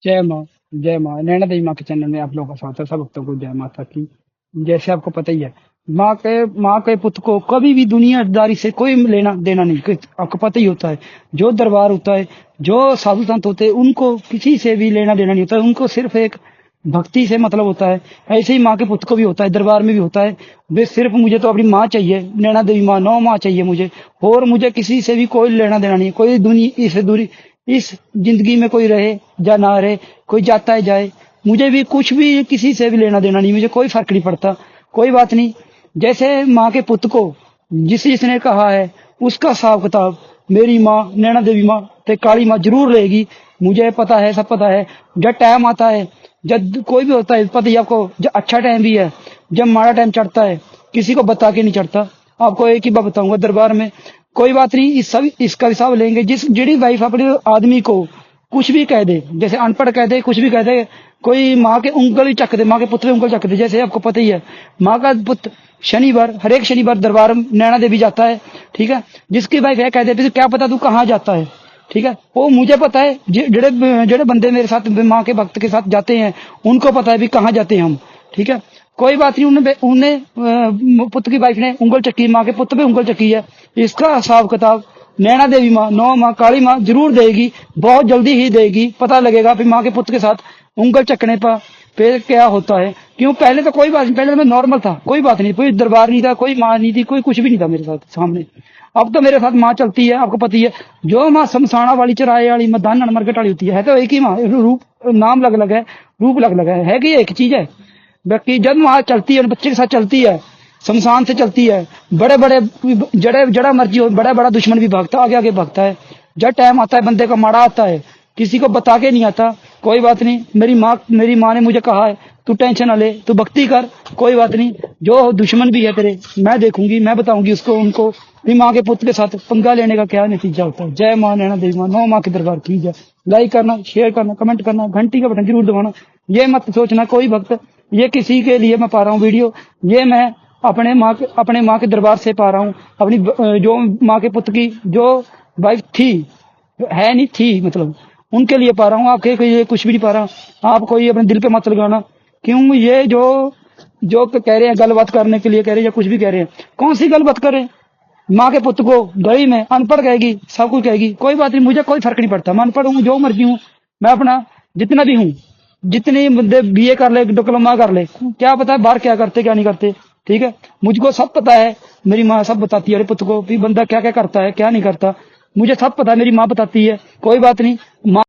जय माँ। जय माँ। नैना देवी माँ के चैनल में आप लोगों का स्वागत है। सब भक्तों को जय माता की। जैसे आपको पता ही है, माँ के पुत्र को कभी भी दुनियादारी से कोई लेना देना नहीं। आपको पता ही होता है, जो दरबार होता है, जो साधु संत होते हैं, उनको किसी से भी लेना देना नहीं होता है। उनको सिर्फ एक भक्ति से मतलब होता है। ऐसे ही माँ के पुत्र को भी होता है, दरबार में भी होता है। वे सिर्फ मुझे तो अपनी माँ चाहिए, नैना देवी माँ, 9 माँ चाहिए मुझे। और मुझे किसी से भी कोई लेना देना नहीं है। कोई दुनिया इससे दूरी, इस जिंदगी में कोई रहे या ना रहे, कोई जाता है जाए, मुझे भी कुछ भी किसी से भी लेना देना नहीं। मुझे कोई फर्क नहीं पड़ता। कोई बात नहीं। जैसे माँ के पुत्र को जिसने कहा है, उसका हिसाब किताब मेरी माँ नैना देवी माँ ते काली माँ जरूर लेगी। मुझे पता है, सब पता है। जब टाइम आता है, जब कोई भी होता है, पता ही आपको, जब अच्छा टाइम भी है, जब माड़ा टाइम चढ़ता है, किसी को बता के नहीं चढ़ता। आपको एक ही बात बताऊंगा, दरबार में कोई बात नहीं, इसका हिसाब लेंगे। जिस जेडी वाइफ अपने आदमी को कुछ भी कह दे, जैसे अनपढ़ कह दे, कुछ भी कह दे, कोई माँ के उंगल ही चक दे, माँ के पुत्र उंगल चक दे। जैसे आपको पता ही है, माँ का पुत्र शनिवार, हर एक शनिवार दरबार नैना देवी जाता है। ठीक है। जिसकी वाइफ है कह दे, क्या पता तू कहाँ जाता है। ठीक है। वो मुझे पता है, जेड़े जेड़े बंदे मेरे साथ माँ के भक्त के साथ जाते हैं, उनको पता है भी कहाँ जाते हैं हम। ठीक है। कोई बात नहीं। उन्हें उन्हें पुत्र की वाइफ ने उंगल चक्की, माँ के पुत्र पे उंगल चक्की है। इसका हिसाब किताब नैना देवी माँ, 9 माँ, काली माँ जरूर देगी। बहुत जल्दी ही देगी। पता लगेगा फिर माँ के पुत्र के साथ उंगल चकने पर फिर क्या होता है। क्यों, पहले तो कोई बात नहीं, पहले तो मैं नॉर्मल था, कोई बात नहीं, कोई दरबार नहीं था, कोई माँ नहीं थी, कोई कुछ भी नहीं था मेरे साथ सामने। अब तो मेरे साथ माँ चलती है, आपको पता ही है। जो माँ शमशाना वाली, चराए वाली, मदान नरकट वाली होती है तो एक ही माँ, रूप नाम अलग अलग है, रूप अलग अलग है कि एक चीज है। व्यक्ति जब वहां चलती है और बच्चे के साथ चलती है, शमशान से चलती है, बड़े बड़े जड़े जड़ा मर्जी हो, बड़ा बड़ा दुश्मन भी भागता, आगे आगे भागता है। जब टाइम आता है, बंदे का माड़ा आता है, किसी को बता के नहीं आता। कोई बात नहीं। मेरी माँ ने मुझे कहा है, तू टेंशन ना ले, तू भक्ति कर, कोई बात नहीं। जो दुश्मन भी है तेरे, मैं देखूंगी, मैं बताऊंगी उसको, उनको भी माँ के पुत्र के साथ पंगा लेने का क्या नतीजा होता है। जय माँ नैना देवी माँ, 9 माँ के दरबार की जय। लाइक करना, शेयर करना, कमेंट करना, घंटी का बटन जरूर दबाना। ये मत सोचना कोई भक्त ये किसी के लिए मैं पा रहा हूँ वीडियो, ये मैं अपने माँ के दरबार से पा रहा हूँ। अपनी जो माँ के पुत्र की जो वाइफ थी, है नहीं थी मतलब, उनके लिए पा रहा हूँ। आपके लिए कुछ भी नहीं पा रहा। आप कोई अपने दिल पे मत लगाना। क्यों, ये जो जो कह रहे हैं गलबात करने के लिए कह रहे हैं या कुछ भी कह रहे हैं, कौन सी गलबात करें। माँ के पुत्र को गली में अनपढ़ कहेगी, सब कुछ कहेगी, कोई बात नहीं, मुझे कोई फर्क नहीं पड़ता। मैं अनपढ़ हूँ, जो मर्जी हूँ, मैं अपना जितना भी हूँ, जितने बंदे बीए कर ले, डिप्लोमा कर ले, क्या पता है बाहर क्या करते क्या नहीं करते। ठीक है। मुझको सब पता है। मेरी माँ सब बताती है अरे पुत्र को भी, बंदा क्या क्या करता है क्या नहीं करता, मुझे सब पता है। मेरी माँ बताती है। कोई बात नहीं। माँ